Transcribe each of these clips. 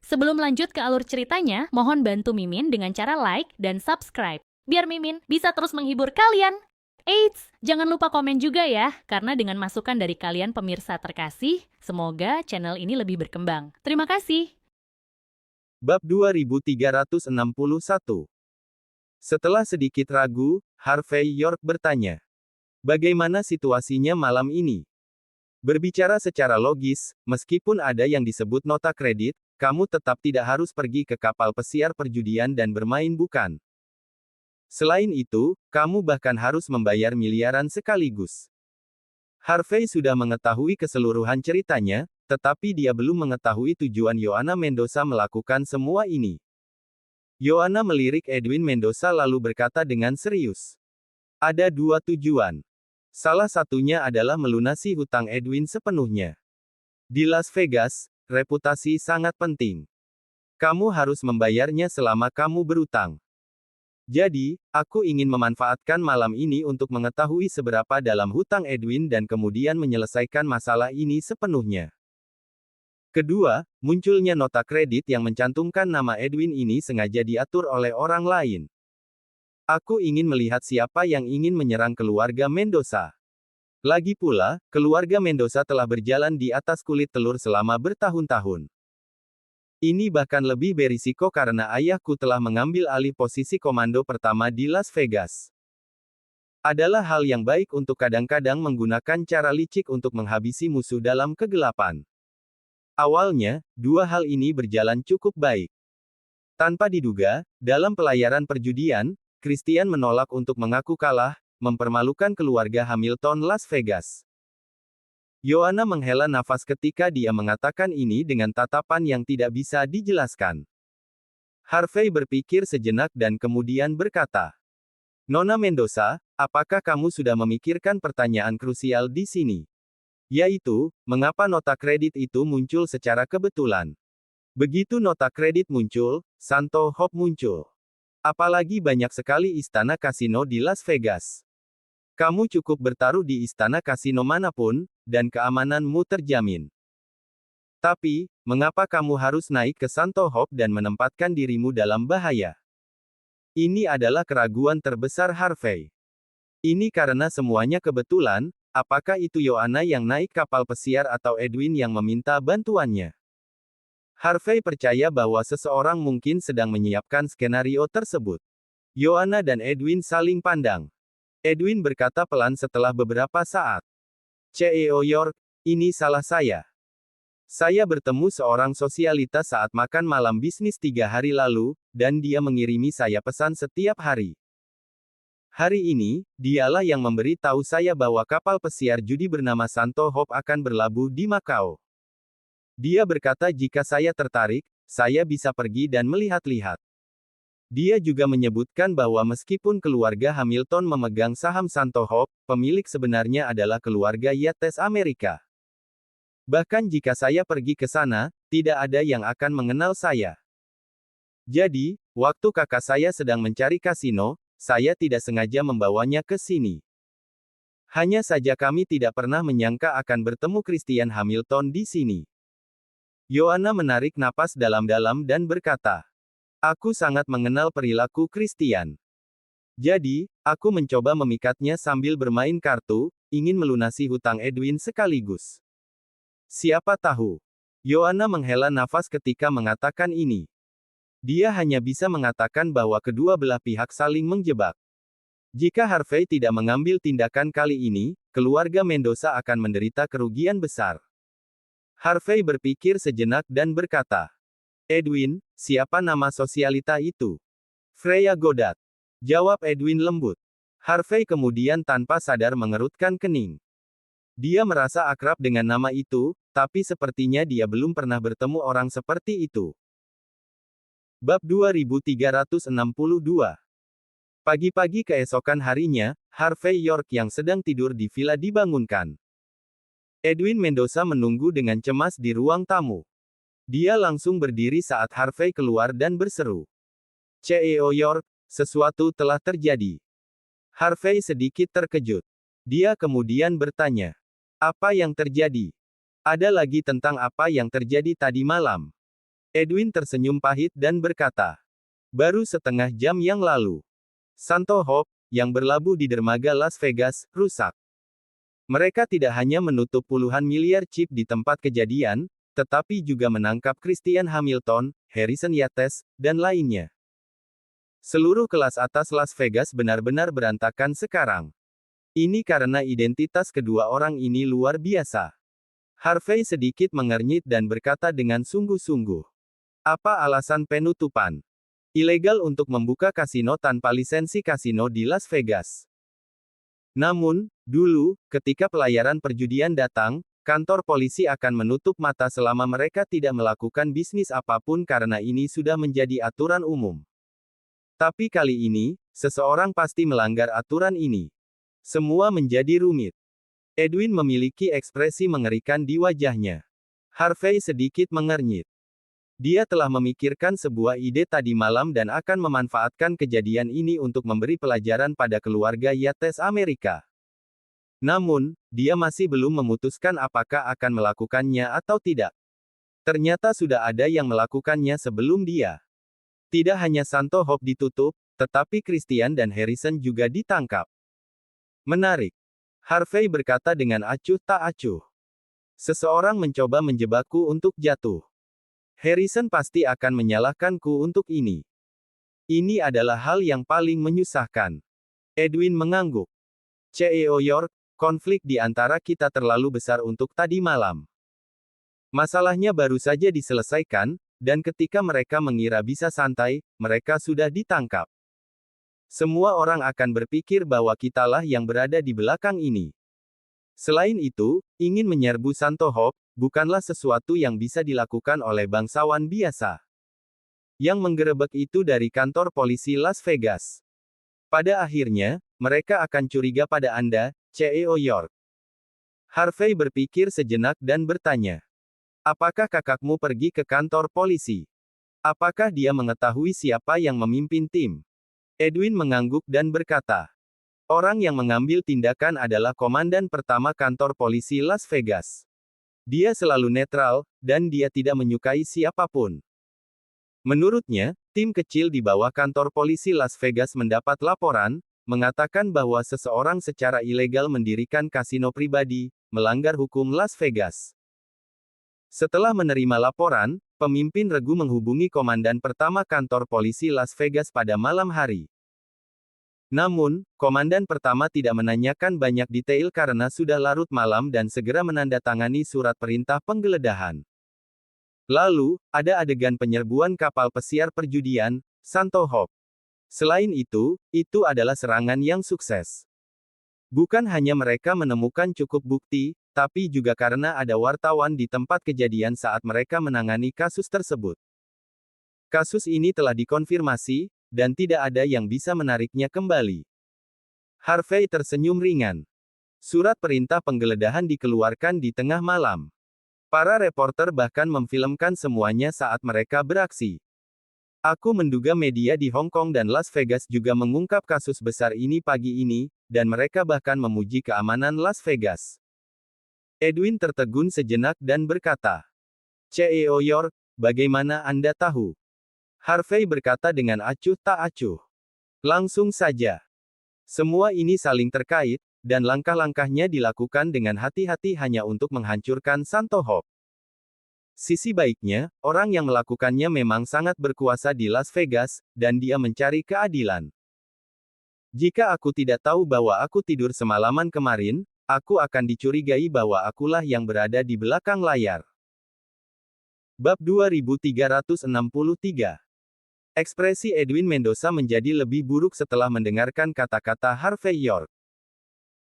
Sebelum lanjut ke alur ceritanya, mohon bantu Mimin dengan cara like dan subscribe, biar Mimin bisa terus menghibur kalian. Eits, jangan lupa komen juga ya, karena dengan masukan dari kalian pemirsa terkasih, semoga channel ini lebih berkembang. Terima kasih. Bab 2361. Setelah sedikit ragu, Harvey York bertanya, "Bagaimana situasinya malam ini?" Berbicara secara logis, meskipun ada yang disebut nota kredit, kamu tetap tidak harus pergi ke kapal pesiar perjudian dan bermain bukan? Selain itu, kamu bahkan harus membayar miliaran sekaligus. Harvey sudah mengetahui keseluruhan ceritanya, tetapi dia belum mengetahui tujuan Yohana Mendoza melakukan semua ini. Yohana melirik Edwin Mendoza lalu berkata dengan serius, "Ada dua tujuan. Salah satunya adalah melunasi hutang Edwin sepenuhnya. Di Las Vegas, reputasi sangat penting. Kamu harus membayarnya selama kamu berutang. Jadi, aku ingin memanfaatkan malam ini untuk mengetahui seberapa dalam hutang Edwin dan kemudian menyelesaikan masalah ini sepenuhnya." Kedua, munculnya nota kredit yang mencantumkan nama Edwin ini sengaja diatur oleh orang lain. Aku ingin melihat siapa yang ingin menyerang keluarga Mendoza. Lagi pula, keluarga Mendoza telah berjalan di atas kulit telur selama bertahun-tahun. Ini bahkan lebih berisiko karena ayahku telah mengambil alih posisi komando pertama di Las Vegas. Adalah hal yang baik untuk kadang-kadang menggunakan cara licik untuk menghabisi musuh dalam kegelapan. Awalnya, dua hal ini berjalan cukup baik. Tanpa diduga, dalam pelayaran perjudian, Christian menolak untuk mengaku kalah, mempermalukan keluarga Hamilton Las Vegas. Yohana menghela nafas ketika dia mengatakan ini dengan tatapan yang tidak bisa dijelaskan. Harvey berpikir sejenak dan kemudian berkata, "Nona Mendoza, apakah kamu sudah memikirkan pertanyaan krusial di sini? Yaitu, mengapa nota kredit itu muncul secara kebetulan? Begitu nota kredit muncul, Santo Hope muncul. Apalagi banyak sekali istana kasino di Las Vegas. Kamu cukup bertaruh di istana kasino manapun, dan keamananmu terjamin. Tapi, mengapa kamu harus naik ke Santo Hope dan menempatkan dirimu dalam bahaya?" Ini adalah keraguan terbesar Harvey. Ini karena semuanya kebetulan, apakah itu Yohana yang naik kapal pesiar atau Edwin yang meminta bantuannya? Harvey percaya bahwa seseorang mungkin sedang menyiapkan skenario tersebut. Yohana dan Edwin saling pandang. Edwin berkata pelan setelah beberapa saat. "CEO York, ini salah saya. Saya bertemu seorang sosialita saat makan malam bisnis 3 hari lalu, dan dia mengirimi saya pesan setiap hari. Hari ini, dialah yang memberi tahu saya bahwa kapal pesiar judi bernama Santo Hope akan berlabuh di Macau. Dia berkata jika saya tertarik, saya bisa pergi dan melihat-lihat. Dia juga menyebutkan bahwa meskipun keluarga Hamilton memegang saham Santo Hope, pemilik sebenarnya adalah keluarga Yates Amerika. Bahkan jika saya pergi ke sana, tidak ada yang akan mengenal saya. Jadi, waktu kakak saya sedang mencari kasino, saya tidak sengaja membawanya ke sini. Hanya saja kami tidak pernah menyangka akan bertemu Christian Hamilton di sini." Yohana menarik napas dalam-dalam dan berkata, "Aku sangat mengenal perilaku Christian. Jadi, aku mencoba memikatnya sambil bermain kartu, ingin melunasi hutang Edwin sekaligus. Siapa tahu." Yohana menghela nafas ketika mengatakan ini. Dia hanya bisa mengatakan bahwa kedua belah pihak saling menjebak. Jika Harvey tidak mengambil tindakan kali ini, keluarga Mendoza akan menderita kerugian besar. Harvey berpikir sejenak dan berkata, "Edwin, siapa nama sosialita itu?" "Freya Goddard," jawab Edwin lembut. Harvey kemudian tanpa sadar mengerutkan kening. Dia merasa akrab dengan nama itu, tapi sepertinya dia belum pernah bertemu orang seperti itu. Bab 2362. Pagi-pagi keesokan harinya, Harvey York yang sedang tidur di villa dibangunkan. Edwin Mendoza menunggu dengan cemas di ruang tamu. Dia langsung berdiri saat Harvey keluar dan berseru, "CEO York, sesuatu telah terjadi." Harvey sedikit terkejut. Dia kemudian bertanya, "Apa yang terjadi? Ada lagi tentang apa yang terjadi tadi malam?" Edwin tersenyum pahit dan berkata, baru setengah jam yang lalu. Santo Hope, yang berlabuh di dermaga Las Vegas, rusak. Mereka tidak hanya menutup puluhan miliar chip di tempat kejadian, tetapi juga menangkap Christian Hamilton, Harrison Yates, dan lainnya. Seluruh kelas atas Las Vegas benar-benar berantakan sekarang. Ini karena identitas kedua orang ini luar biasa. Harvey sedikit mengernyit dan berkata dengan sungguh-sungguh. Apa alasan penutupan? Ilegal untuk membuka kasino tanpa lisensi kasino di Las Vegas. Namun, dulu, ketika pelayaran perjudian datang, kantor polisi akan menutup mata selama mereka tidak melakukan bisnis apapun karena ini sudah menjadi aturan umum. Tapi kali ini, seseorang pasti melanggar aturan ini. Semua menjadi rumit. Edwin memiliki ekspresi mengerikan di wajahnya. Harvey sedikit mengernyit. Dia telah memikirkan sebuah ide tadi malam dan akan memanfaatkan kejadian ini untuk memberi pelajaran pada keluarga Yates Amerika. Namun, dia masih belum memutuskan apakah akan melakukannya atau tidak. Ternyata sudah ada yang melakukannya sebelum dia. Tidak hanya Santo Hope ditutup, tetapi Christian dan Harrison juga ditangkap. Menarik. Harvey berkata dengan acuh tak acuh. Seseorang mencoba menjebakku untuk jatuh. Harrison pasti akan menyalahkanku untuk ini. Ini adalah hal yang paling menyusahkan. Edwin mengangguk. CEO York, konflik di antara kita terlalu besar untuk tadi malam. Masalahnya baru saja diselesaikan, dan ketika mereka mengira bisa santai, mereka sudah ditangkap. Semua orang akan berpikir bahwa kitalah yang berada di belakang ini. Selain itu, ingin menyerbu Santo Hope, bukanlah sesuatu yang bisa dilakukan oleh bangsawan biasa. Yang menggerebek itu dari kantor polisi Las Vegas. Pada akhirnya, mereka akan curiga pada Anda, CEO York. Harvey berpikir sejenak dan bertanya. Apakah kakakmu pergi ke kantor polisi? Apakah dia mengetahui siapa yang memimpin tim? Edwin mengangguk dan berkata, orang yang mengambil tindakan adalah komandan pertama kantor polisi Las Vegas. Dia selalu netral, dan dia tidak menyukai siapapun. Menurutnya, tim kecil di bawah kantor polisi Las Vegas mendapat laporan, mengatakan bahwa seseorang secara ilegal mendirikan kasino pribadi, melanggar hukum Las Vegas. Setelah menerima laporan, pemimpin regu menghubungi komandan pertama kantor polisi Las Vegas pada malam hari. Namun, komandan pertama tidak menanyakan banyak detail karena sudah larut malam dan segera menandatangani surat perintah penggeledahan. Lalu, ada adegan penyerbuan kapal pesiar perjudian, Santo Hope. Selain itu adalah serangan yang sukses. Bukan hanya mereka menemukan cukup bukti, tapi juga karena ada wartawan di tempat kejadian saat mereka menangani kasus tersebut. Kasus ini telah dikonfirmasi, dan tidak ada yang bisa menariknya kembali. Harvey tersenyum ringan. Surat perintah penggeledahan dikeluarkan di tengah malam. Para reporter bahkan memfilmkan semuanya saat mereka beraksi. Aku menduga media di Hong Kong dan Las Vegas juga mengungkap kasus besar ini pagi ini, dan mereka bahkan memuji keamanan Las Vegas. Edwin tertegun sejenak dan berkata, CEO York, bagaimana Anda tahu? Harvey berkata dengan acuh tak acuh. Langsung saja. Semua ini saling terkait, dan langkah-langkahnya dilakukan dengan hati-hati hanya untuk menghancurkan Santo Hope. Sisi baiknya, orang yang melakukannya memang sangat berkuasa di Las Vegas, dan dia mencari keadilan. Jika aku tidak tahu bahwa aku tidur semalaman kemarin, aku akan dicurigai bahwa akulah yang berada di belakang layar. Bab 2363. Ekspresi Edwin Mendoza menjadi lebih buruk setelah mendengarkan kata-kata Harvey York.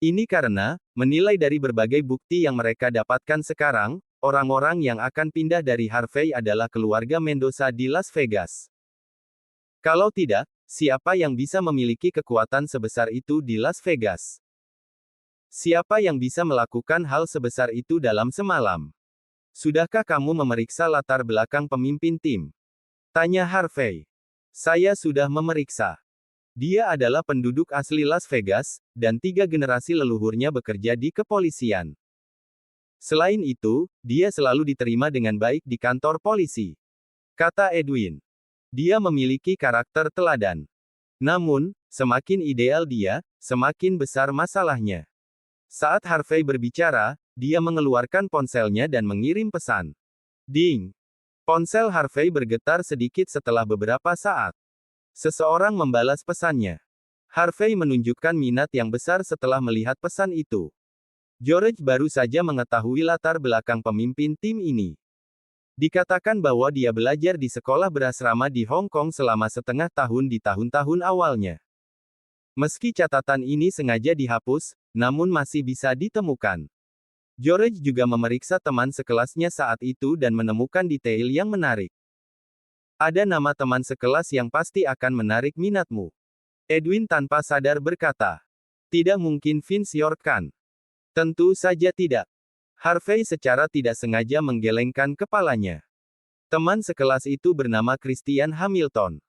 Ini karena, menilai dari berbagai bukti yang mereka dapatkan sekarang, orang-orang yang akan pindah dari Harvey adalah keluarga Mendoza di Las Vegas. Kalau tidak, siapa yang bisa memiliki kekuatan sebesar itu di Las Vegas? Siapa yang bisa melakukan hal sebesar itu dalam semalam? Sudahkah kamu memeriksa latar belakang pemimpin tim? Tanya Harvey. Saya sudah memeriksa. Dia adalah penduduk asli Las Vegas, dan 3 generasi leluhurnya bekerja di kepolisian. Selain itu, dia selalu diterima dengan baik di kantor polisi. kata Edwin. Dia memiliki karakter teladan. Namun, semakin ideal dia, semakin besar masalahnya. Saat Harvey berbicara, dia mengeluarkan ponselnya dan mengirim pesan. Ding! Ponsel Harvey bergetar sedikit setelah beberapa saat. Seseorang membalas pesannya. Harvey menunjukkan minat yang besar setelah melihat pesan itu. George baru saja mengetahui latar belakang pemimpin tim ini. Dikatakan bahwa dia belajar di sekolah berasrama di Hong Kong selama setengah tahun di tahun-tahun awalnya. Meski catatan ini sengaja dihapus, namun masih bisa ditemukan. George juga memeriksa teman sekelasnya saat itu dan menemukan detail yang menarik. Ada nama teman sekelas yang pasti akan menarik minatmu. Edwin tanpa sadar berkata. Tidak mungkin Vince York kan? Tentu saja tidak. Harvey secara tidak sengaja menggelengkan kepalanya. Teman sekelas itu bernama Christian Hamilton.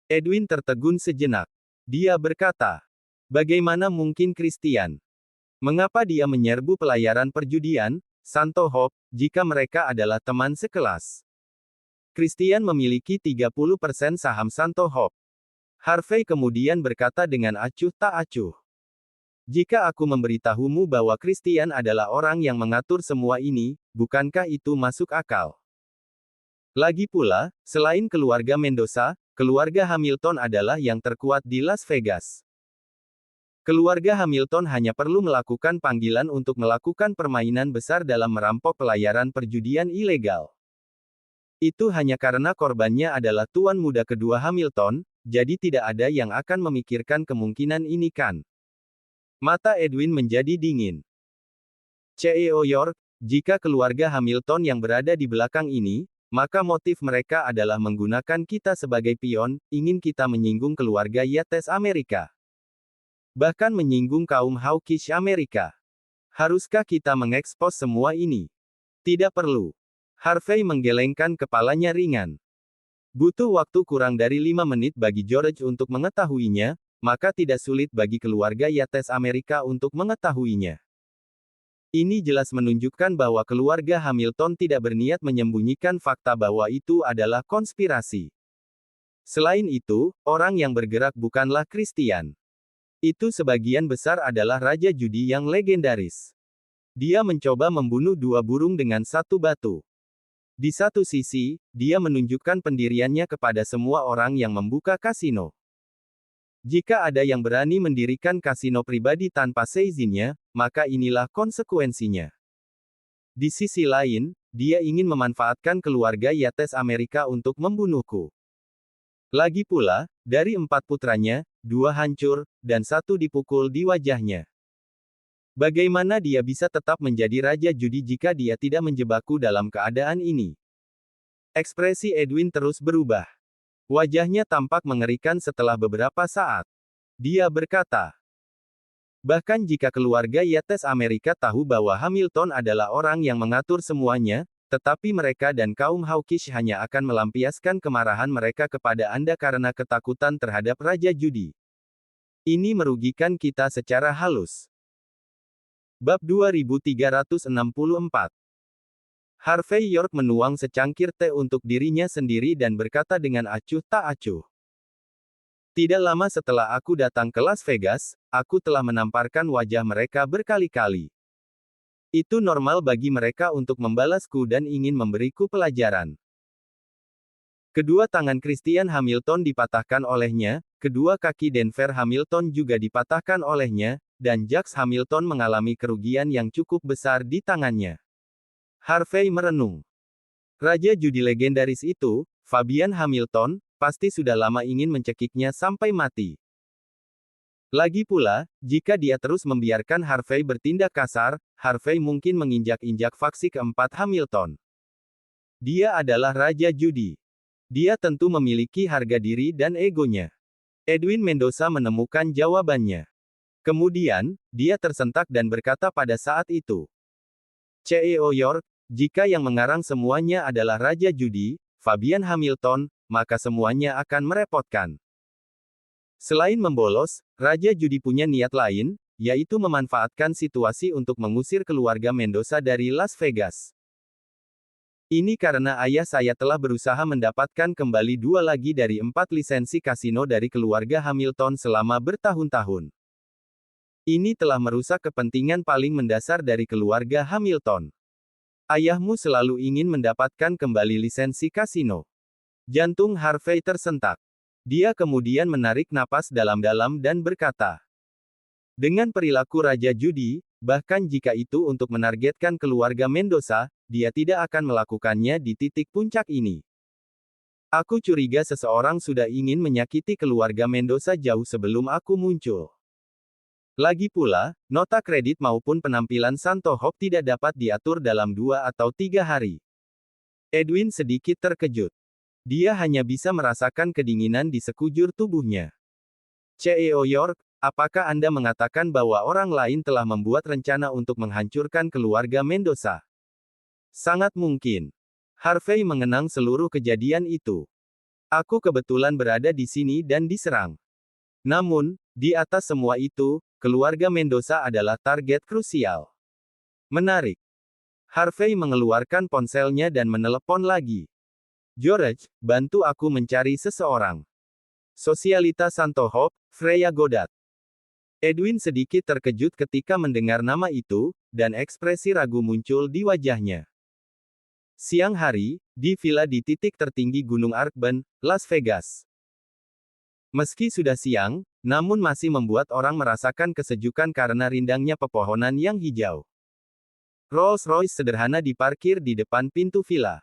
Edwin tertegun sejenak. Dia berkata, bagaimana mungkin Christian? Mengapa dia menyerbu pelayaran perjudian, Santo Hope, jika mereka adalah teman sekelas? Christian memiliki 30% saham Santo Hope. Harvey kemudian berkata dengan acuh tak acuh. Jika aku memberitahumu bahwa Christian adalah orang yang mengatur semua ini, bukankah itu masuk akal? Lagi pula, selain keluarga Mendoza, keluarga Hamilton adalah yang terkuat di Las Vegas. Keluarga Hamilton hanya perlu melakukan panggilan untuk melakukan permainan besar dalam merampok pelayaran perjudian ilegal. Itu hanya karena korbannya adalah tuan muda kedua Hamilton, jadi tidak ada yang akan memikirkan kemungkinan ini kan? Mata Edwin menjadi dingin. CEO York, jika keluarga Hamilton yang berada di belakang ini, maka motif mereka adalah menggunakan kita sebagai pion, ingin kita menyinggung keluarga Yates Amerika. Bahkan menyinggung kaum hawkish Amerika. Haruskah kita mengekspos semua ini? Tidak perlu. Harvey menggelengkan kepalanya ringan. Butuh waktu kurang dari 5 menit bagi George untuk mengetahuinya, maka tidak sulit bagi keluarga Yates Amerika untuk mengetahuinya. Ini jelas menunjukkan bahwa keluarga Hamilton tidak berniat menyembunyikan fakta bahwa itu adalah konspirasi. Selain itu, orang yang bergerak bukanlah Christian. Itu sebagian besar adalah raja judi yang legendaris. Dia mencoba membunuh 2 burung dengan 1 batu. Di satu sisi, dia menunjukkan pendiriannya kepada semua orang yang membuka kasino. Jika ada yang berani mendirikan kasino pribadi tanpa seizinnya, maka inilah konsekuensinya. Di sisi lain, dia ingin memanfaatkan keluarga Yates Amerika untuk membunuhku. Lagi pula, dari 4 putranya, 2 hancur, dan 1 dipukul di wajahnya. Bagaimana dia bisa tetap menjadi raja judi jika dia tidak menjebakku dalam keadaan ini? Ekspresi Edwin terus berubah. Wajahnya tampak mengerikan setelah beberapa saat. Dia berkata, bahkan jika keluarga Yates Amerika tahu bahwa Hamilton adalah orang yang mengatur semuanya, tetapi mereka dan kaum hawkish hanya akan melampiaskan kemarahan mereka kepada Anda karena ketakutan terhadap raja judi. Ini merugikan kita secara halus. Bab 2364. Harvey York menuang secangkir teh untuk dirinya sendiri dan berkata dengan acuh tak acuh. Tidak lama setelah aku datang ke Las Vegas, aku telah menamparkan wajah mereka berkali-kali. Itu normal bagi mereka untuk membalasku dan ingin memberiku pelajaran. Kedua tangan Christian Hamilton dipatahkan olehnya, kedua kaki Denver Hamilton juga dipatahkan olehnya, dan Jacques Hamilton mengalami kerugian yang cukup besar di tangannya. Harvey merenung. Raja judi legendaris itu, Fabian Hamilton, pasti sudah lama ingin mencekiknya sampai mati. Lagi pula, jika dia terus membiarkan Harvey bertindak kasar, Harvey mungkin menginjak-injak faksi keempat Hamilton. Dia adalah raja judi. Dia tentu memiliki harga diri dan egonya. Edwin Mendoza menemukan jawabannya. Kemudian, dia tersentak dan berkata pada saat itu. CEO York, jika yang mengarang semuanya adalah raja judi, Fabian Hamilton, maka semuanya akan merepotkan. Selain membolos, raja judi punya niat lain, yaitu memanfaatkan situasi untuk mengusir keluarga Mendoza dari Las Vegas. Ini karena ayah saya telah berusaha mendapatkan kembali 2 lagi dari 4 lisensi kasino dari keluarga Hamilton selama bertahun-tahun. Ini telah merusak kepentingan paling mendasar dari keluarga Hamilton. Ayahmu selalu ingin mendapatkan kembali lisensi kasino. Jantung Harvey tersentak. Dia kemudian menarik napas dalam-dalam dan berkata, dengan perilaku Raja Judi, bahkan jika itu untuk menargetkan keluarga Mendoza, dia tidak akan melakukannya di titik puncak ini. Aku curiga seseorang sudah ingin menyakiti keluarga Mendoza jauh sebelum aku muncul. Lagi pula, nota kredit maupun penampilan Santo Hop tidak dapat diatur dalam 2 atau 3 hari. Edwin sedikit terkejut. Dia hanya bisa merasakan kedinginan di sekujur tubuhnya. CEO York, apakah Anda mengatakan bahwa orang lain telah membuat rencana untuk menghancurkan keluarga Mendoza? Sangat mungkin. Harvey mengenang seluruh kejadian itu. Aku kebetulan berada di sini dan diserang. Namun, di atas semua itu, keluarga Mendoza adalah target krusial. Menarik. Harvey mengeluarkan ponselnya dan menelepon lagi. George, bantu aku mencari seseorang. Sosialita Santo Hop, Freya Goddard. Edwin sedikit terkejut ketika mendengar nama itu, dan ekspresi ragu muncul di wajahnya. Siang hari, di villa di titik tertinggi Gunung Arkben, Las Vegas. Meski sudah siang, namun masih membuat orang merasakan kesejukan karena rindangnya pepohonan yang hijau. Rolls-Royce sederhana diparkir di depan pintu villa.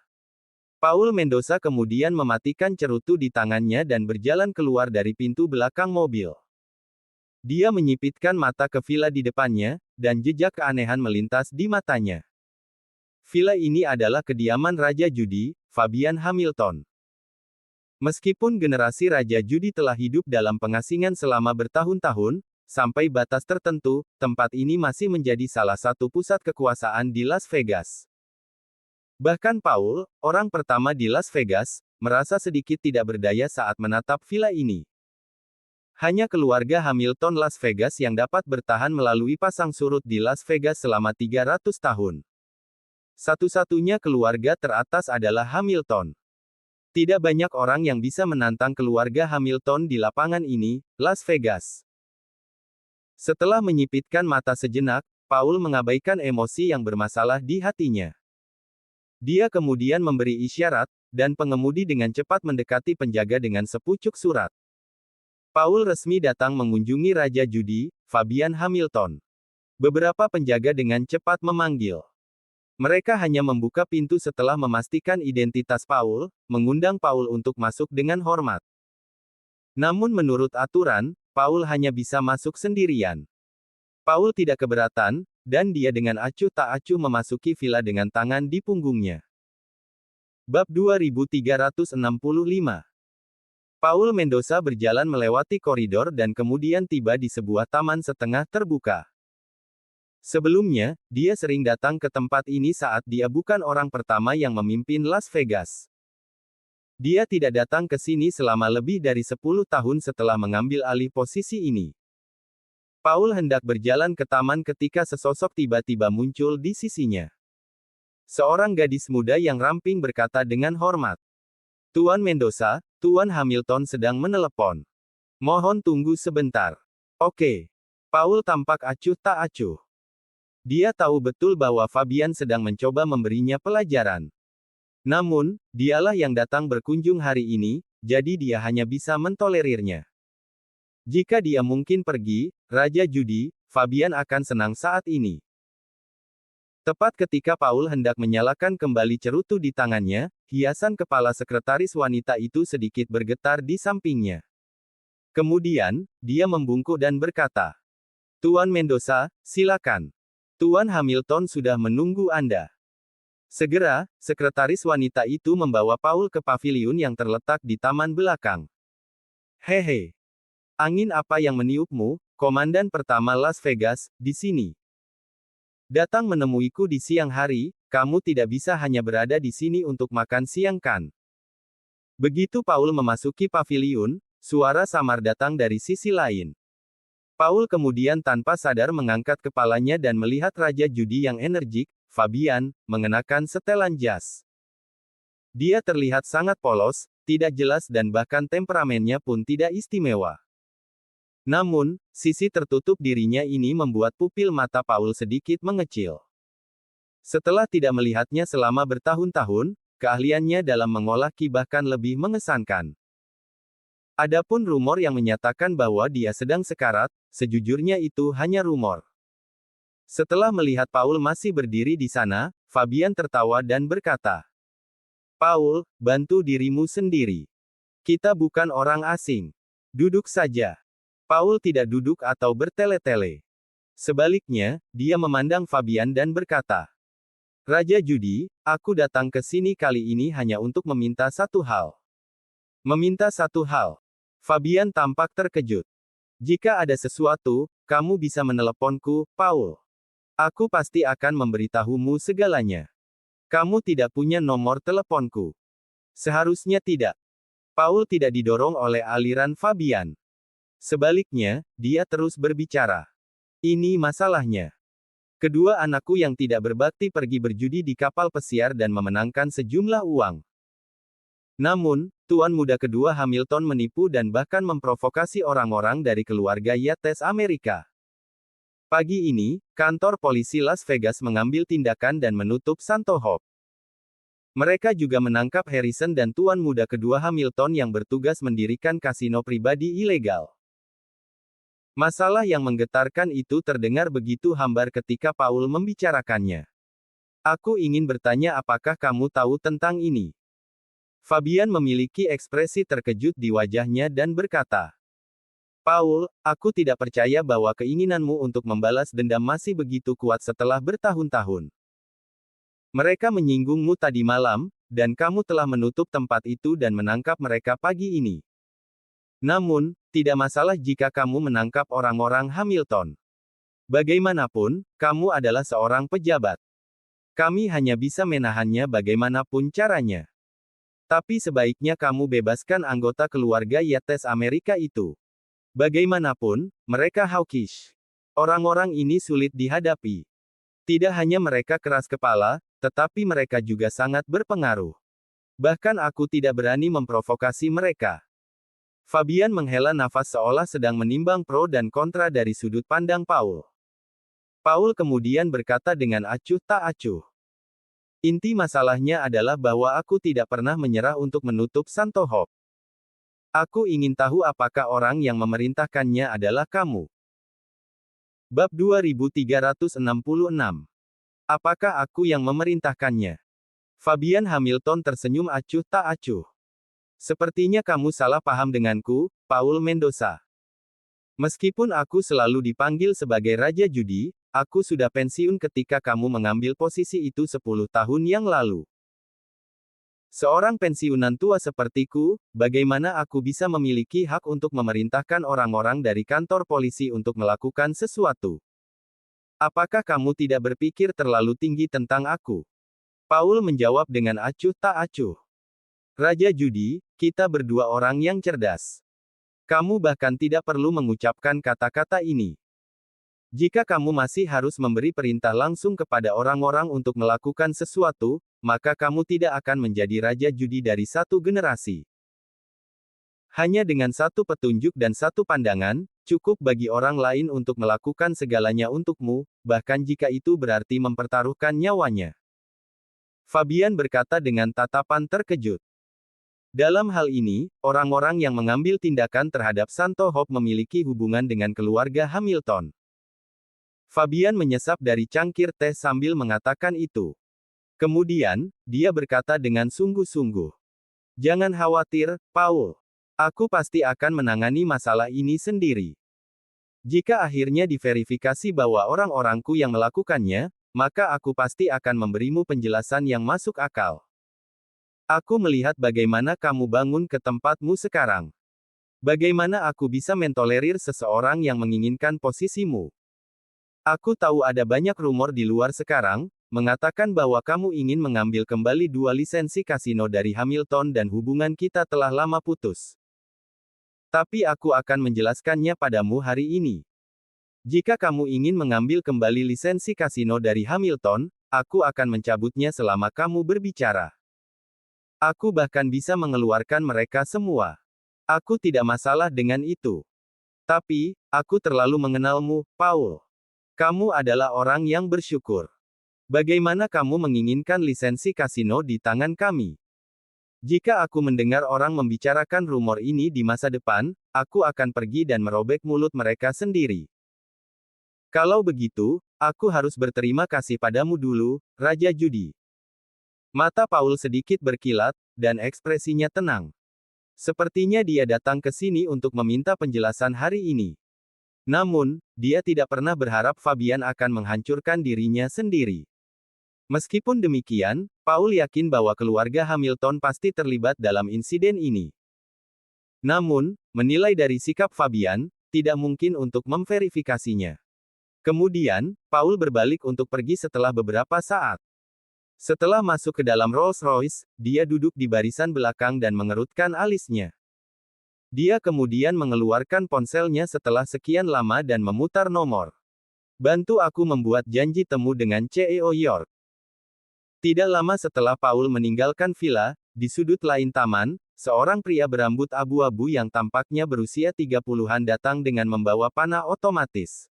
Paul Mendoza kemudian mematikan cerutu di tangannya dan berjalan keluar dari pintu belakang mobil. Dia menyipitkan mata ke villa di depannya, dan jejak keanehan melintas di matanya. Villa ini adalah kediaman Raja Judi, Fabian Hamilton. Meskipun generasi Raja Judi telah hidup dalam pengasingan selama bertahun-tahun, sampai batas tertentu, tempat ini masih menjadi salah satu pusat kekuasaan di Las Vegas. Bahkan Paul, orang pertama di Las Vegas, merasa sedikit tidak berdaya saat menatap villa ini. Hanya keluarga Hamilton Las Vegas yang dapat bertahan melalui pasang surut di Las Vegas selama 300 tahun. Satu-satunya keluarga teratas adalah Hamilton. Tidak banyak orang yang bisa menantang keluarga Hamilton di lapangan ini, Las Vegas. Setelah menyipitkan mata sejenak, Paul mengabaikan emosi yang bermasalah di hatinya. Dia kemudian memberi isyarat, dan pengemudi dengan cepat mendekati penjaga dengan sepucuk surat. Paul resmi datang mengunjungi Raja Judi, Fabian Hamilton. Beberapa penjaga dengan cepat memanggil. Mereka hanya membuka pintu setelah memastikan identitas Paul, mengundang Paul untuk masuk dengan hormat. Namun menurut aturan, Paul hanya bisa masuk sendirian. Paul tidak keberatan, dan dia dengan acuh tak acuh memasuki villa dengan tangan di punggungnya. Bab 2365. Paul Mendoza berjalan melewati koridor dan kemudian tiba di sebuah taman setengah terbuka. Sebelumnya, dia sering datang ke tempat ini saat dia bukan orang pertama yang memimpin Las Vegas. Dia tidak datang ke sini selama lebih dari 10 tahun setelah mengambil alih posisi ini. Paul hendak berjalan ke taman ketika sesosok tiba-tiba muncul di sisinya. Seorang gadis muda yang ramping berkata dengan hormat, "Tuan Mendoza, Tuan Hamilton sedang menelepon. Mohon tunggu sebentar." Oke. Paul tampak acuh tak acuh. Dia tahu betul bahwa Fabian sedang mencoba memberinya pelajaran. Namun, dialah yang datang berkunjung hari ini, jadi dia hanya bisa mentolerirnya. Jika dia mungkin pergi, Raja Judi, Fabian akan senang saat ini. Tepat ketika Paul hendak menyalakan kembali cerutu di tangannya, hiasan kepala sekretaris wanita itu sedikit bergetar di sampingnya. Kemudian, dia membungkuk dan berkata, "Tuan Mendoza, silakan. Tuan Hamilton sudah menunggu Anda." Segera, sekretaris wanita itu membawa Paul ke paviliun yang terletak di taman belakang. "Hehe. Angin apa yang meniupmu, Komandan Pertama Las Vegas, di sini? Datang menemuiku di siang hari, kamu tidak bisa hanya berada di sini untuk makan siang kan?" Begitu Paul memasuki paviliun, suara samar datang dari sisi lain. Paul kemudian tanpa sadar mengangkat kepalanya dan melihat Raja Judi yang energik, Fabian, mengenakan setelan jas. Dia terlihat sangat polos, tidak jelas dan bahkan temperamennya pun tidak istimewa. Namun, sisi tertutup dirinya ini membuat pupil mata Paul sedikit mengecil. Setelah tidak melihatnya selama bertahun-tahun, keahliannya dalam mengolah ki bahkan lebih mengesankan. Adapun rumor yang menyatakan bahwa dia sedang sekarat, sejujurnya itu hanya rumor. Setelah melihat Paul masih berdiri di sana, Fabian tertawa dan berkata, "Paul, bantu dirimu sendiri. Kita bukan orang asing. Duduk saja." Paul tidak duduk atau bertele-tele. Sebaliknya, dia memandang Fabian dan berkata, "Raja Judi, aku datang ke sini kali ini hanya untuk meminta satu hal." "Meminta satu hal?" Fabian tampak terkejut. "Jika ada sesuatu, kamu bisa meneleponku, Paul. Aku pasti akan memberitahumu segalanya. Kamu tidak punya nomor teleponku." "Seharusnya tidak." Paul tidak didorong oleh aliran Fabian. Sebaliknya, dia terus berbicara. "Ini masalahnya. Kedua anakku yang tidak berbakti pergi berjudi di kapal pesiar dan memenangkan sejumlah uang. Namun, tuan muda kedua Hamilton menipu dan bahkan memprovokasi orang-orang dari keluarga Yates Amerika. Pagi ini, kantor polisi Las Vegas mengambil tindakan dan menutup Santo Hope. Mereka juga menangkap Harrison dan tuan muda kedua Hamilton yang bertugas mendirikan kasino pribadi ilegal. Masalah yang menggetarkan itu terdengar begitu hambar ketika Paul membicarakannya. "Aku ingin bertanya apakah kamu tahu tentang ini?" Fabian memiliki ekspresi terkejut di wajahnya dan berkata, "Paul, aku tidak percaya bahwa keinginanmu untuk membalas dendam masih begitu kuat setelah bertahun-tahun. Mereka menyinggungmu tadi malam, dan kamu telah menutup tempat itu dan menangkap mereka pagi ini. Namun, tidak masalah jika kamu menangkap orang-orang Hamilton. Bagaimanapun, kamu adalah seorang pejabat. Kami hanya bisa menahannya bagaimanapun caranya. Tapi sebaiknya kamu bebaskan anggota keluarga Yates Amerika itu. Bagaimanapun, mereka hawkish. Orang-orang ini sulit dihadapi. Tidak hanya mereka keras kepala, tetapi mereka juga sangat berpengaruh. Bahkan aku tidak berani memprovokasi mereka." Fabian menghela nafas seolah sedang menimbang pro dan kontra dari sudut pandang Paul. Paul kemudian berkata dengan acuh tak acuh, "Inti masalahnya adalah bahwa aku tidak pernah menyerah untuk menutup Santo Hope. Aku ingin tahu apakah orang yang memerintahkannya adalah kamu." Bab 2366. Apakah aku yang memerintahkannya? Fabian Hamilton tersenyum acuh tak acuh. "Sepertinya kamu salah paham denganku, Paul Mendoza. Meskipun aku selalu dipanggil sebagai Raja Judi, aku sudah pensiun ketika kamu mengambil posisi itu 10 tahun yang lalu. Seorang pensiunan tua sepertiku, bagaimana aku bisa memiliki hak untuk memerintahkan orang-orang dari kantor polisi untuk melakukan sesuatu? Apakah kamu tidak berpikir terlalu tinggi tentang aku?" Paul menjawab dengan acuh tak acuh. "Raja Judi, kita berdua orang yang cerdas. Kamu bahkan tidak perlu mengucapkan kata-kata ini. Jika kamu masih harus memberi perintah langsung kepada orang-orang untuk melakukan sesuatu, maka kamu tidak akan menjadi Raja Judi dari satu generasi. Hanya dengan satu petunjuk dan satu pandangan, cukup bagi orang lain untuk melakukan segalanya untukmu, bahkan jika itu berarti mempertaruhkan nyawanya." Fabian berkata dengan tatapan terkejut. Dalam hal ini, orang-orang yang mengambil tindakan terhadap Santo Hope memiliki hubungan dengan keluarga Hamilton. Fabian menyesap dari cangkir teh sambil mengatakan itu. Kemudian, dia berkata dengan sungguh-sungguh, "Jangan khawatir, Paul. Aku pasti akan menangani masalah ini sendiri. Jika akhirnya diverifikasi bahwa orang-orangku yang melakukannya, maka aku pasti akan memberimu penjelasan yang masuk akal. Aku melihat bagaimana kamu bangun ke tempatmu sekarang. Bagaimana aku bisa mentolerir seseorang yang menginginkan posisimu? Aku tahu ada banyak rumor di luar sekarang, mengatakan bahwa kamu ingin mengambil kembali 2 lisensi kasino dari Hamilton dan hubungan kita telah lama putus. Tapi aku akan menjelaskannya padamu hari ini. Jika kamu ingin mengambil kembali lisensi kasino dari Hamilton, aku akan mencabutnya selama kamu berbicara. Aku bahkan bisa mengeluarkan mereka semua. Aku tidak masalah dengan itu. Tapi, aku terlalu mengenalmu, Paul. Kamu adalah orang yang bersyukur. Bagaimana kamu menginginkan lisensi kasino di tangan kami? Jika aku mendengar orang membicarakan rumor ini di masa depan, aku akan pergi dan merobek mulut mereka sendiri. Kalau begitu, aku harus berterima kasih padamu dulu, Raja Judi. Mata Paul sedikit berkilat, dan ekspresinya tenang. Sepertinya dia datang ke sini untuk meminta penjelasan hari ini. Namun, dia tidak pernah berharap Fabian akan menghancurkan dirinya sendiri. Meskipun demikian, Paul yakin bahwa keluarga Hamilton pasti terlibat dalam insiden ini. Namun, menilai dari sikap Fabian, tidak mungkin untuk memverifikasinya. Kemudian, Paul berbalik untuk pergi setelah beberapa saat. Setelah masuk ke dalam Rolls-Royce, dia duduk di barisan belakang dan mengerutkan alisnya. Dia kemudian mengeluarkan ponselnya setelah sekian lama dan memutar nomor. Bantu aku membuat janji temu dengan CEO York. Tidak lama setelah Paul meninggalkan villa, di sudut lain taman, seorang pria berambut abu-abu yang tampaknya berusia 30-an datang dengan membawa panah otomatis.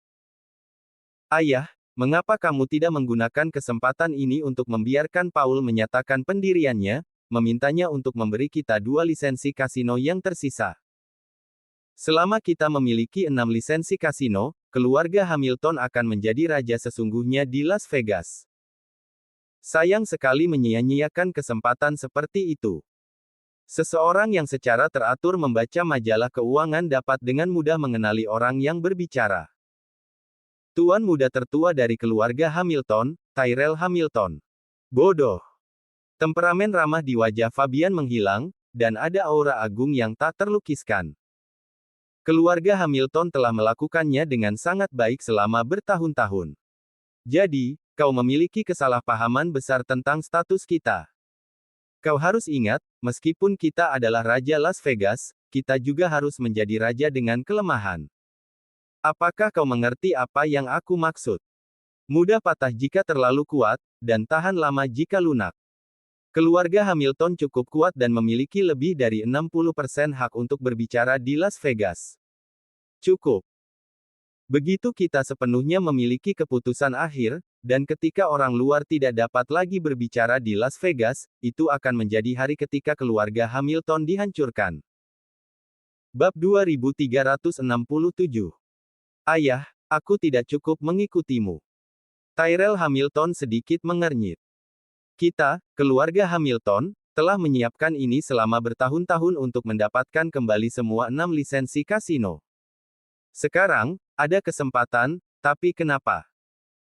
Ayah, mengapa kamu tidak menggunakan kesempatan ini untuk membiarkan Paul menyatakan pendiriannya, memintanya untuk memberi kita 2 lisensi kasino yang tersisa? Selama kita memiliki 6 lisensi kasino, keluarga Hamilton akan menjadi raja sesungguhnya di Las Vegas. Sayang sekali menyia-nyiakan kesempatan seperti itu. Seseorang yang secara teratur membaca majalah keuangan dapat dengan mudah mengenali orang yang berbicara. Tuan muda tertua dari keluarga Hamilton, Tyrell Hamilton. Bodoh. Temperamen ramah di wajah Fabian menghilang, dan ada aura agung yang tak terlukiskan. Keluarga Hamilton telah melakukannya dengan sangat baik selama bertahun-tahun. Jadi, kau memiliki kesalahpahaman besar tentang status kita. Kau harus ingat, meskipun kita adalah Raja Las Vegas, kita juga harus menjadi raja dengan kelemahan. Apakah kau mengerti apa yang aku maksud? Mudah patah jika terlalu kuat, dan tahan lama jika lunak. Keluarga Hamilton cukup kuat dan memiliki lebih dari 60% hak untuk berbicara di Las Vegas. Cukup. Begitu kita sepenuhnya memiliki keputusan akhir, dan ketika orang luar tidak dapat lagi berbicara di Las Vegas, itu akan menjadi hari ketika keluarga Hamilton dihancurkan. Bab 2367. Ayah, aku tidak cukup mengikutimu. Tyrell Hamilton sedikit mengernyit. Kita, keluarga Hamilton, telah menyiapkan ini selama bertahun-tahun untuk mendapatkan kembali semua 6 lisensi kasino. Sekarang, ada kesempatan, tapi kenapa?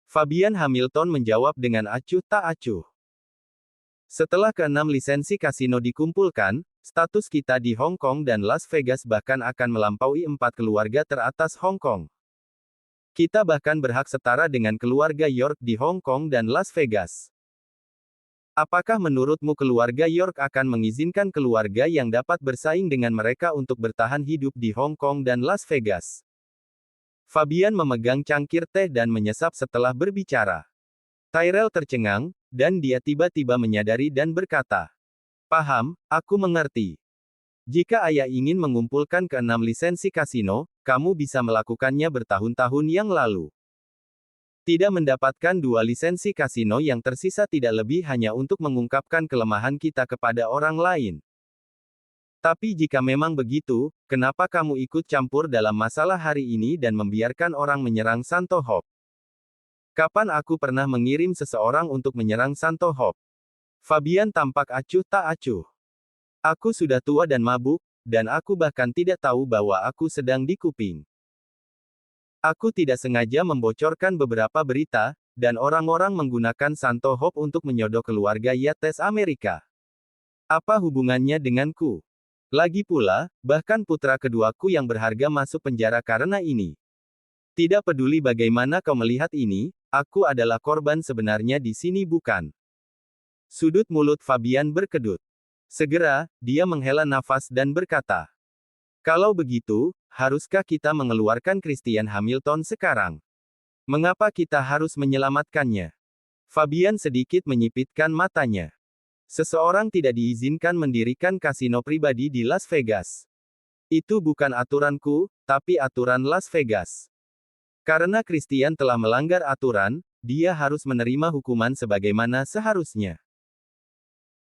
Fabian Hamilton menjawab dengan acuh tak acuh. Setelah ke-6 lisensi kasino dikumpulkan, status kita di Hong Kong dan Las Vegas bahkan akan melampaui 4 keluarga teratas Hong Kong. Kita bahkan berhak setara dengan keluarga York di Hong Kong dan Las Vegas. Apakah menurutmu keluarga York akan mengizinkan keluarga yang dapat bersaing dengan mereka untuk bertahan hidup di Hong Kong dan Las Vegas? Fabian memegang cangkir teh dan menyesap setelah berbicara. Tyrell tercengang, dan dia tiba-tiba menyadari dan berkata, "Paham, aku mengerti. Jika ayah ingin mengumpulkan ke-6 lisensi kasino, kamu bisa melakukannya bertahun-tahun yang lalu. Tidak mendapatkan 2 lisensi kasino yang tersisa tidak lebih hanya untuk mengungkapkan kelemahan kita kepada orang lain. Tapi jika memang begitu, kenapa kamu ikut campur dalam masalah hari ini dan membiarkan orang menyerang Santo Hope? Kapan aku pernah mengirim seseorang untuk menyerang Santo Hope?" Fabian tampak acuh tak acuh. "Aku sudah tua dan mabuk, dan aku bahkan tidak tahu bahwa aku sedang dikuping. Aku tidak sengaja membocorkan beberapa berita, dan orang-orang menggunakan Santo Hope untuk menyodok keluarga Yates Amerika. Apa hubungannya denganku? Lagi pula, bahkan putra keduaku yang berharga masuk penjara karena ini. Tidak peduli bagaimana kau melihat ini, aku adalah korban sebenarnya di sini bukan?" Sudut mulut Fabian berkedut. Segera, dia menghela nafas dan berkata, "Kalau begitu, haruskah kita mengeluarkan Christian Hamilton sekarang? Mengapa kita harus menyelamatkannya?" Fabian sedikit menyipitkan matanya. Seseorang tidak diizinkan mendirikan kasino pribadi di Las Vegas. Itu bukan aturanku, tapi aturan Las Vegas. Karena Christian telah melanggar aturan, dia harus menerima hukuman sebagaimana seharusnya.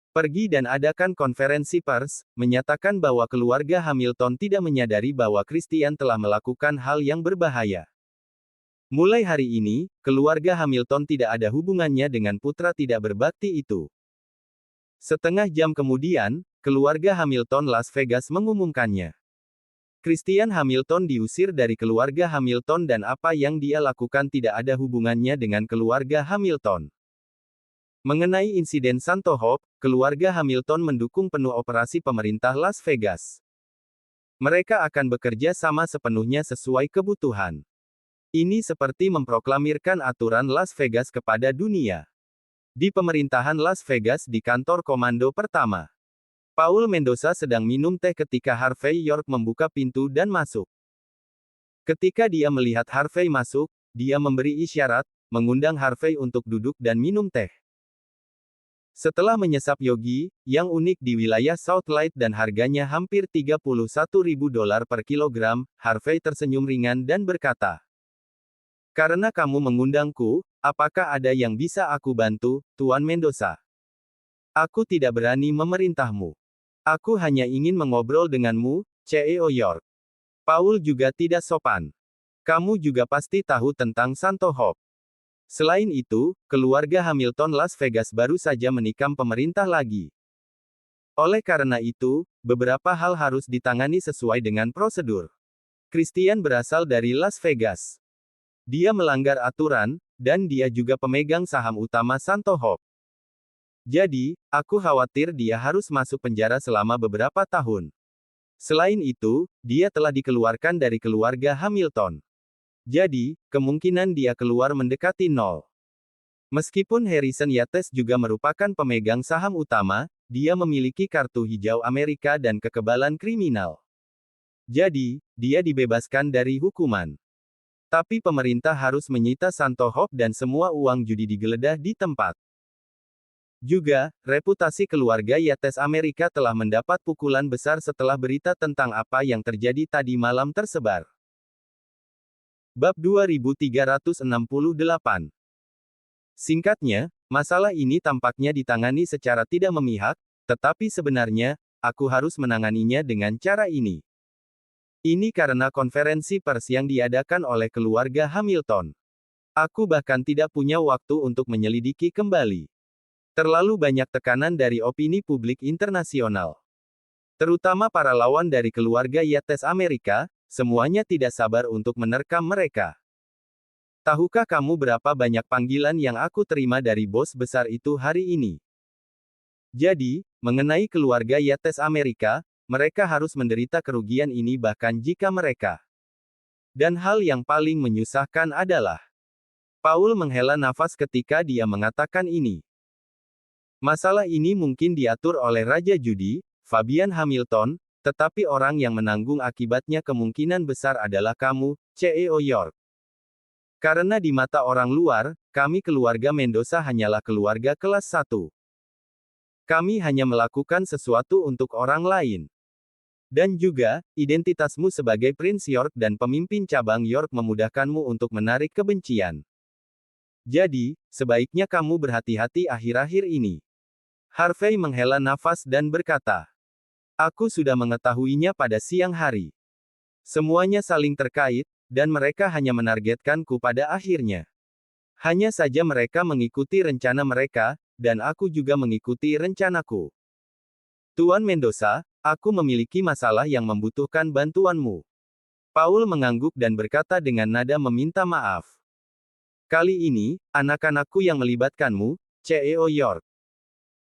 Pergi dan adakan konferensi pers, menyatakan bahwa keluarga Hamilton tidak menyadari bahwa Christian telah melakukan hal yang berbahaya. Mulai hari ini, keluarga Hamilton tidak ada hubungannya dengan putra tidak berbakti itu. Setengah jam kemudian, keluarga Hamilton Las Vegas mengumumkannya. Christian Hamilton diusir dari keluarga Hamilton dan apa yang dia lakukan tidak ada hubungannya dengan keluarga Hamilton. Mengenai insiden Santo Hope, keluarga Hamilton mendukung penuh operasi pemerintah Las Vegas. Mereka akan bekerja sama sepenuhnya sesuai kebutuhan. Ini seperti memproklamirkan aturan Las Vegas kepada dunia. Di pemerintahan Las Vegas di kantor komando pertama. Paul Mendoza sedang minum teh ketika Harvey York membuka pintu dan masuk. Ketika dia melihat Harvey masuk, dia memberi isyarat, mengundang Harvey untuk duduk dan minum teh. Setelah menyesap yogi, yang unik di wilayah South Light dan harganya hampir $31.000 per kilogram, Harvey tersenyum ringan dan berkata, "Karena kamu mengundangku, apakah ada yang bisa aku bantu, Tuan Mendoza? Aku tidak berani memerintahmu. Aku hanya ingin mengobrol denganmu, CEO York." Paul juga tidak sopan. "Kamu juga pasti tahu tentang Santo Hope. Selain itu, keluarga Hamilton Las Vegas baru saja menikam pemerintah lagi. Oleh karena itu, beberapa hal harus ditangani sesuai dengan prosedur. Christian berasal dari Las Vegas. Dia melanggar aturan, dan dia juga pemegang saham utama Santo Hope. Jadi, aku khawatir dia harus masuk penjara selama beberapa tahun. Selain itu, dia telah dikeluarkan dari keluarga Hamilton. Jadi, kemungkinan dia keluar mendekati nol. Meskipun Harrison Yates juga merupakan pemegang saham utama, dia memiliki kartu hijau Amerika dan kekebalan kriminal. Jadi, dia dibebaskan dari hukuman. Tapi pemerintah harus menyita Santo Hope dan semua uang judi digeledah di tempat. Juga, reputasi keluarga Yates Amerika telah mendapat pukulan besar setelah berita tentang apa yang terjadi tadi malam tersebar. Bab 2368. Singkatnya, masalah ini tampaknya ditangani secara tidak memihak, tetapi sebenarnya, aku harus menanganinya dengan cara ini. Ini karena konferensi pers yang diadakan oleh keluarga Hamilton. Aku bahkan tidak punya waktu untuk menyelidiki kembali. Terlalu banyak tekanan dari opini publik internasional. Terutama para lawan dari keluarga Yates Amerika, semuanya tidak sabar untuk menerkam mereka. Tahukah kamu berapa banyak panggilan yang aku terima dari bos besar itu hari ini? Jadi, mengenai keluarga Yates Amerika, mereka harus menderita kerugian ini bahkan jika mereka. Dan hal yang paling menyusahkan adalah, Paul menghela nafas ketika dia mengatakan ini. Masalah ini mungkin diatur oleh Raja Judi, Fabian Hamilton, tetapi orang yang menanggung akibatnya kemungkinan besar adalah kamu, CEO York. Karena di mata orang luar, kami keluarga Mendoza hanyalah keluarga kelas 1. Kami hanya melakukan sesuatu untuk orang lain. Dan juga, identitasmu sebagai Prince York dan pemimpin cabang York memudahkanmu untuk menarik kebencian. Jadi, sebaiknya kamu berhati-hati akhir-akhir ini. Harvey menghela nafas dan berkata, "Aku sudah mengetahuinya pada siang hari. Semuanya saling terkait, dan mereka hanya menargetkanku pada akhirnya. Hanya saja mereka mengikuti rencana mereka, dan aku juga mengikuti rencanaku. Tuan Mendoza, aku memiliki masalah yang membutuhkan bantuanmu." Paul mengangguk dan berkata dengan nada meminta maaf. "Kali ini, anak-anakku yang melibatkanmu, CEO York.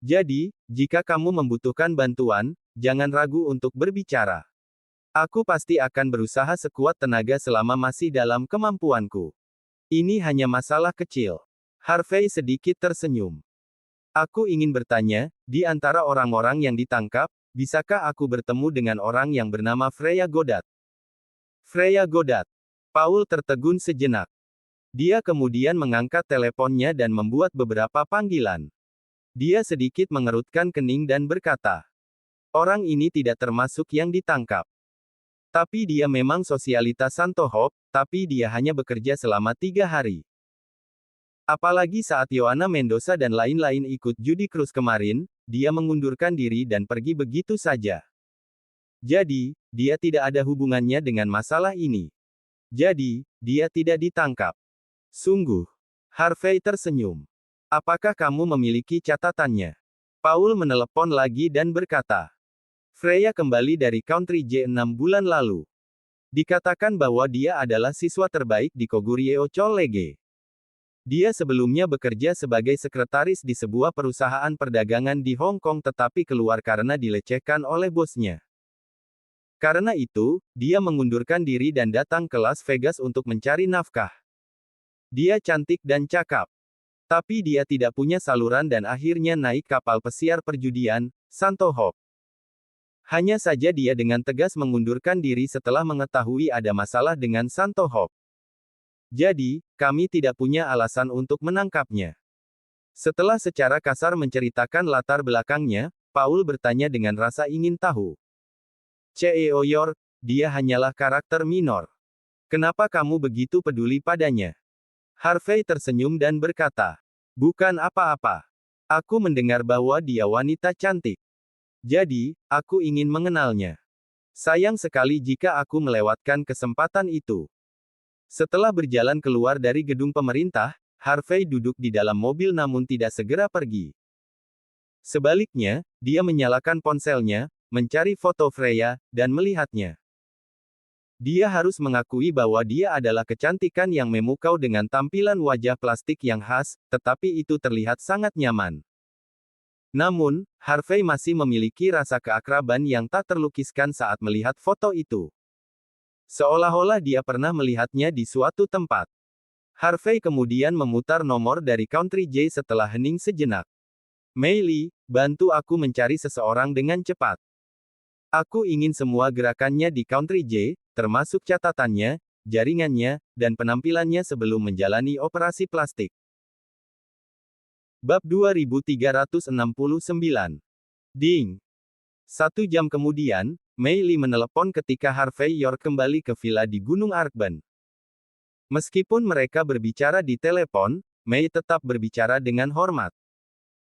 Jadi, jika kamu membutuhkan bantuan, jangan ragu untuk berbicara. Aku pasti akan berusaha sekuat tenaga selama masih dalam kemampuanku. Ini hanya masalah kecil." Harvey sedikit tersenyum. "Aku ingin bertanya, di antara orang-orang yang ditangkap, bisakah aku bertemu dengan orang yang bernama Freya Goddard?" Freya Goddard. Paul tertegun sejenak. Dia kemudian mengangkat teleponnya dan membuat beberapa panggilan. Dia sedikit mengerutkan kening dan berkata, orang ini tidak termasuk yang ditangkap. Tapi dia memang sosialitas Santo Hope, tapi dia hanya bekerja selama 3 hari. Apalagi saat Yohana Mendoza dan lain-lain ikut judi Cruz kemarin, dia mengundurkan diri dan pergi begitu saja. Jadi, dia tidak ada hubungannya dengan masalah ini. Jadi, dia tidak ditangkap. Sungguh. Harvey tersenyum. Apakah kamu memiliki catatannya? Paul menelepon lagi dan berkata, Freya kembali dari Country J 6 bulan lalu. Dikatakan bahwa dia adalah siswa terbaik di Koguryeo College. Dia sebelumnya bekerja sebagai sekretaris di sebuah perusahaan perdagangan di Hong Kong tetapi keluar karena dilecehkan oleh bosnya. Karena itu, dia mengundurkan diri dan datang ke Las Vegas untuk mencari nafkah. Dia cantik dan cakap. Tapi dia tidak punya saluran dan akhirnya naik kapal pesiar perjudian, Santo Hope. Hanya saja dia dengan tegas mengundurkan diri setelah mengetahui ada masalah dengan Santo Hope. Jadi, kami tidak punya alasan untuk menangkapnya. Setelah secara kasar menceritakan latar belakangnya, Paul bertanya dengan rasa ingin tahu. CEO York, dia hanyalah karakter minor. Kenapa kamu begitu peduli padanya? Harvey tersenyum dan berkata, bukan apa-apa. Aku mendengar bahwa dia wanita cantik. Jadi, aku ingin mengenalnya. Sayang sekali jika aku melewatkan kesempatan itu. Setelah berjalan keluar dari gedung pemerintah, Harvey duduk di dalam mobil namun tidak segera pergi. Sebaliknya, dia menyalakan ponselnya, mencari foto Freya, dan melihatnya. Dia harus mengakui bahwa dia adalah kecantikan yang memukau dengan tampilan wajah plastik yang khas, tetapi itu terlihat sangat nyaman. Namun, Harvey masih memiliki rasa keakraban yang tak terlukiskan saat melihat foto itu. Seolah-olah dia pernah melihatnya di suatu tempat. Harvey kemudian memutar nomor dari Country J setelah hening sejenak. Meili, bantu aku mencari seseorang dengan cepat. Aku ingin semua gerakannya di Country J, termasuk catatannya, jaringannya, dan penampilannya sebelum menjalani operasi plastik. Bab 2369. Ding. 1 jam kemudian, Meili menelepon ketika Harvey York kembali ke villa di Gunung Arkben. Meskipun mereka berbicara di telepon, Mei tetap berbicara dengan hormat.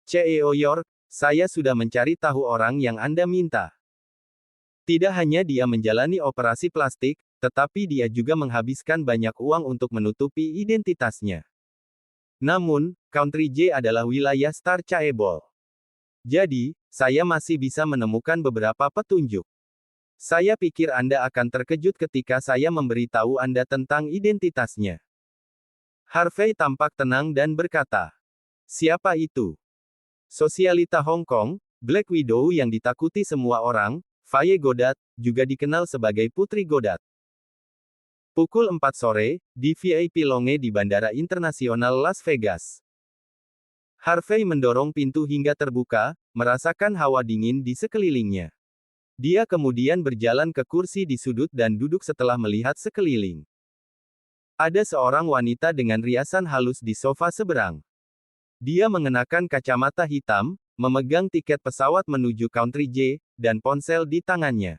CEO York, saya sudah mencari tahu orang yang Anda minta. Tidak hanya dia menjalani operasi plastik, tetapi dia juga menghabiskan banyak uang untuk menutupi identitasnya. Namun, Country J adalah wilayah Star Chaebol. Jadi, saya masih bisa menemukan beberapa petunjuk. Saya pikir Anda akan terkejut ketika saya memberitahu Anda tentang identitasnya. Harvey tampak tenang dan berkata, siapa itu? Sosialita Hong Kong, Black Widow yang ditakuti semua orang, Faye Godot, juga dikenal sebagai Putri Godot. Pukul 4 sore, di VIP Lounge di Bandara Internasional Las Vegas. Harvey mendorong pintu hingga terbuka, merasakan hawa dingin di sekelilingnya. Dia kemudian berjalan ke kursi di sudut dan duduk setelah melihat sekeliling. Ada seorang wanita dengan riasan halus di sofa seberang. Dia mengenakan kacamata hitam, memegang tiket pesawat menuju Country J, dan ponsel di tangannya.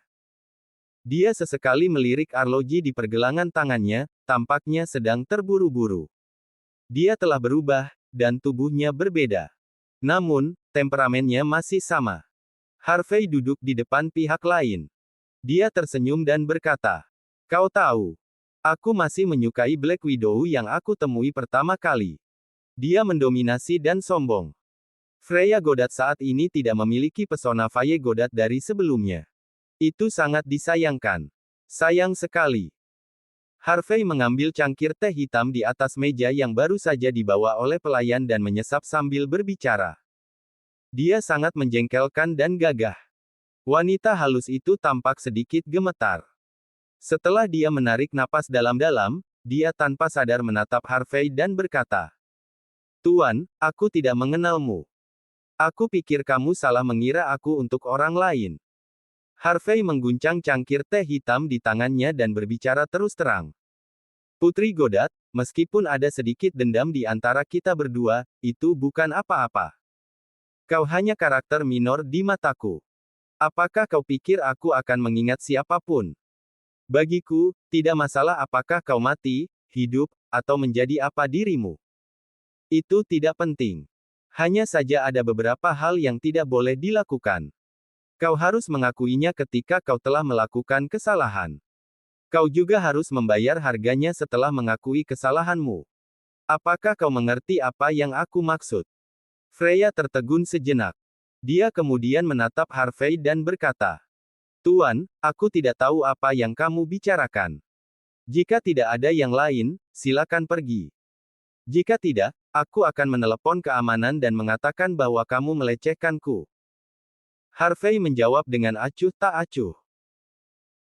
Dia sesekali melirik arloji di pergelangan tangannya, tampaknya sedang terburu-buru. Dia telah berubah, dan tubuhnya berbeda. Namun, temperamennya masih sama. Harvey duduk di depan pihak lain. Dia tersenyum dan berkata, kau tahu, aku masih menyukai Black Widow yang aku temui pertama kali. Dia mendominasi dan sombong. Freya Godot saat ini tidak memiliki pesona Faye Godot dari sebelumnya. Itu sangat disayangkan. Sayang sekali. Harvey mengambil cangkir teh hitam di atas meja yang baru saja dibawa oleh pelayan dan menyesap sambil berbicara. Dia sangat menjengkelkan dan gagah. Wanita halus itu tampak sedikit gemetar. Setelah dia menarik napas dalam-dalam, dia tanpa sadar menatap Harvey dan berkata, Tuan, aku tidak mengenalmu. Aku pikir kamu salah mengira aku untuk orang lain. Harvey mengguncang cangkir teh hitam di tangannya dan berbicara terus terang. Putri Godot, meskipun ada sedikit dendam di antara kita berdua, itu bukan apa-apa. Kau hanya karakter minor di mataku. Apakah kau pikir aku akan mengingat siapapun? Bagiku, tidak masalah apakah kau mati, hidup, atau menjadi apa dirimu. Itu tidak penting. Hanya saja ada beberapa hal yang tidak boleh dilakukan. Kau harus mengakuinya ketika kau telah melakukan kesalahan. Kau juga harus membayar harganya setelah mengakui kesalahanmu. Apakah kau mengerti apa yang aku maksud? Freya tertegun sejenak. Dia kemudian menatap Harvey dan berkata, "Tuan, aku tidak tahu apa yang kamu bicarakan. Jika tidak ada yang lain, silakan pergi. Jika tidak, aku akan menelepon keamanan dan mengatakan bahwa kamu melecehkanku." Harvey menjawab dengan acuh tak acuh.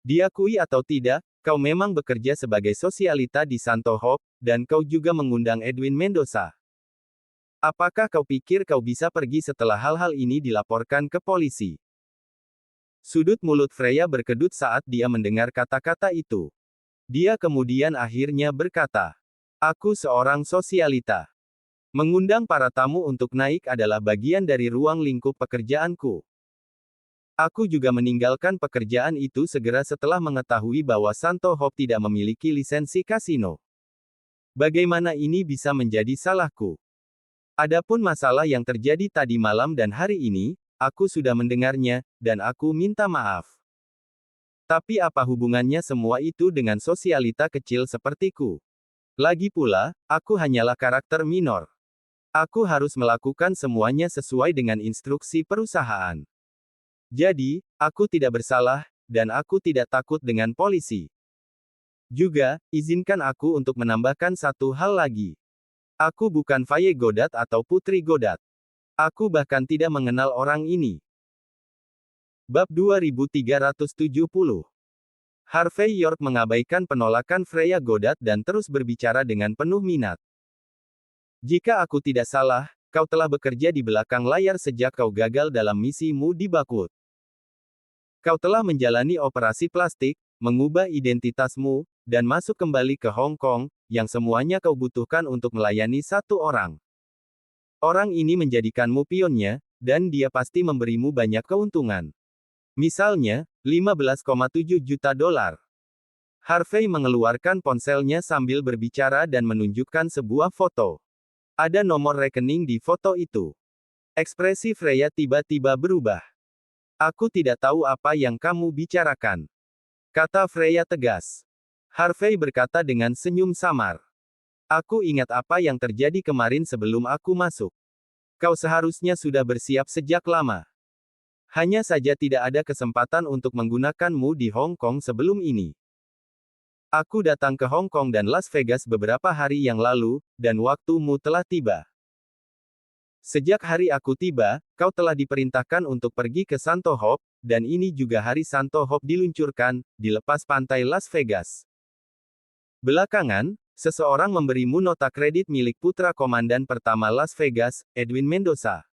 "Diakui atau tidak, kau memang bekerja sebagai sosialita di Santo Hope, dan kau juga mengundang Edwin Mendoza. Apakah kau pikir kau bisa pergi setelah hal-hal ini dilaporkan ke polisi?" Sudut mulut Freya berkedut saat dia mendengar kata-kata itu. Dia kemudian akhirnya berkata, "Aku seorang sosialita. Mengundang para tamu untuk naik adalah bagian dari ruang lingkup pekerjaanku. Aku juga meninggalkan pekerjaan itu segera setelah mengetahui bahwa Santo Hope tidak memiliki lisensi kasino. Bagaimana ini bisa menjadi salahku? Adapun masalah yang terjadi tadi malam dan hari ini, aku sudah mendengarnya, dan aku minta maaf. Tapi apa hubungannya semua itu dengan sosialita kecil sepertiku? Lagi pula, aku hanyalah karakter minor. Aku harus melakukan semuanya sesuai dengan instruksi perusahaan. Jadi, aku tidak bersalah, dan aku tidak takut dengan polisi. Juga, izinkan aku untuk menambahkan satu hal lagi. Aku bukan Faye Godot atau Putri Godot. Aku bahkan tidak mengenal orang ini." Bab 2370. Harvey York mengabaikan penolakan Freya Godot dan terus berbicara dengan penuh minat. "Jika aku tidak salah, kau telah bekerja di belakang layar sejak kau gagal dalam misimu di Bakut. Kau telah menjalani operasi plastik, mengubah identitasmu, dan masuk kembali ke Hong Kong, yang semuanya kau butuhkan untuk melayani satu orang. Orang ini menjadikanmu pionnya, dan dia pasti memberimu banyak keuntungan. Misalnya, 15,7 juta dolar. Harvey mengeluarkan ponselnya sambil berbicara dan menunjukkan sebuah foto. Ada nomor rekening di foto itu. Ekspresi Freya tiba-tiba berubah. "Aku tidak tahu apa yang kamu bicarakan," kata Freya tegas. Harvey berkata dengan senyum samar. "Aku ingat apa yang terjadi kemarin sebelum aku masuk. Kau seharusnya sudah bersiap sejak lama. Hanya saja tidak ada kesempatan untuk menggunakanmu di Hong Kong sebelum ini. Aku datang ke Hong Kong dan Las Vegas beberapa hari yang lalu, dan waktumu telah tiba. Sejak hari aku tiba, kau telah diperintahkan untuk pergi ke Santo Hope, dan ini juga hari Santo Hope diluncurkan, di lepas pantai Las Vegas. Belakangan, seseorang memberimu nota kredit milik putra komandan pertama Las Vegas, Edwin Mendoza.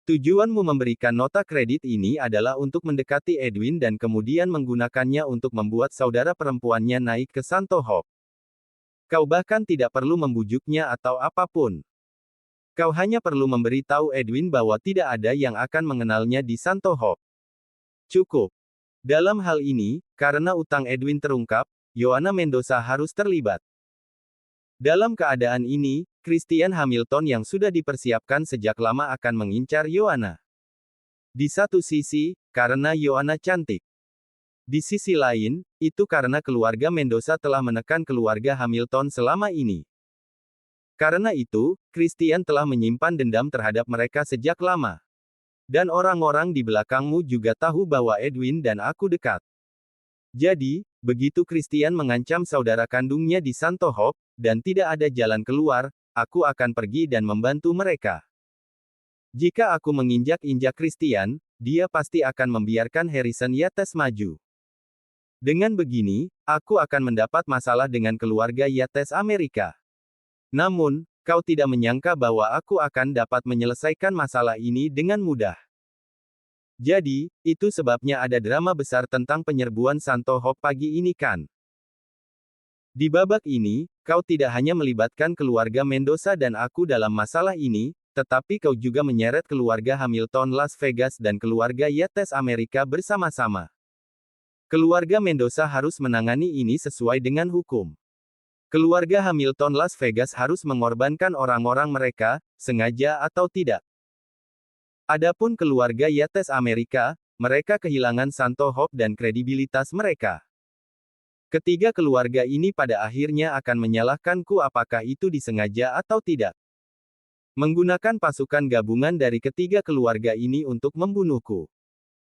Tujuanmu memberikan nota kredit ini adalah untuk mendekati Edwin dan kemudian menggunakannya untuk membuat saudara perempuannya naik ke Santo Hope. Kau bahkan tidak perlu membujuknya atau apapun. Kau hanya perlu memberitahu Edwin bahwa tidak ada yang akan mengenalnya di Santo Hope. Cukup. Dalam hal ini, karena utang Edwin terungkap, Joanna Mendoza harus terlibat. Dalam keadaan ini, Christian Hamilton yang sudah dipersiapkan sejak lama akan mengincar Joanna. Di satu sisi, karena Joanna cantik. Di sisi lain, itu karena keluarga Mendoza telah menekan keluarga Hamilton selama ini. Karena itu, Christian telah menyimpan dendam terhadap mereka sejak lama. Dan orang-orang di belakangmu juga tahu bahwa Edwin dan aku dekat. Jadi, begitu Christian mengancam saudara kandungnya di Santo Hope, dan tidak ada jalan keluar, aku akan pergi dan membantu mereka. Jika aku menginjak-injak Christian, dia pasti akan membiarkan Harrison Yates maju. Dengan begini, aku akan mendapat masalah dengan keluarga Yates Amerika. Namun, kau tidak menyangka bahwa aku akan dapat menyelesaikan masalah ini dengan mudah. Jadi, itu sebabnya ada drama besar tentang penyerbuan Santo Hope pagi ini kan? Di babak ini, kau tidak hanya melibatkan keluarga Mendoza dan aku dalam masalah ini, tetapi kau juga menyeret keluarga Hamilton Las Vegas dan keluarga Yates Amerika bersama-sama. Keluarga Mendoza harus menangani ini sesuai dengan hukum. Keluarga Hamilton Las Vegas harus mengorbankan orang-orang mereka, sengaja atau tidak. Adapun keluarga Yates Amerika, mereka kehilangan Santo Hope dan kredibilitas mereka. Ketiga keluarga ini pada akhirnya akan menyalahkanku apakah itu disengaja atau tidak. Menggunakan pasukan gabungan dari ketiga keluarga ini untuk membunuhku.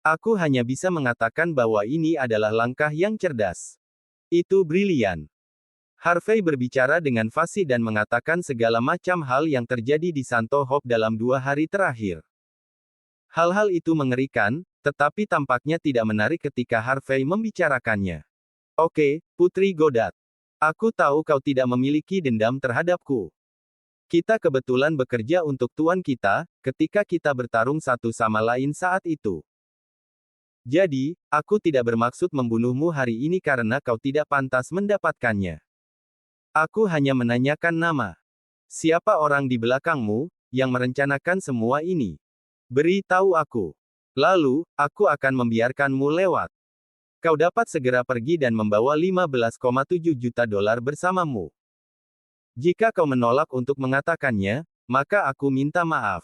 Aku hanya bisa mengatakan bahwa ini adalah langkah yang cerdas. Itu brilian. Harvey berbicara dengan fasih dan mengatakan segala macam hal yang terjadi di Santo Hope dalam 2 hari terakhir. Hal-hal itu mengerikan, tetapi tampaknya tidak menarik ketika Harvey membicarakannya. Oke, Putri Godot. Aku tahu kau tidak memiliki dendam terhadapku. Kita kebetulan bekerja untuk Tuan kita, ketika kita bertarung satu sama lain saat itu. Jadi, aku tidak bermaksud membunuhmu hari ini karena kau tidak pantas mendapatkannya. Aku hanya menanyakan nama. Siapa orang di belakangmu, yang merencanakan semua ini? Beritahu aku. Lalu, aku akan membiarkanmu lewat. Kau dapat segera pergi dan membawa 15,7 juta dolar bersamamu. Jika kau menolak untuk mengatakannya, maka aku minta maaf.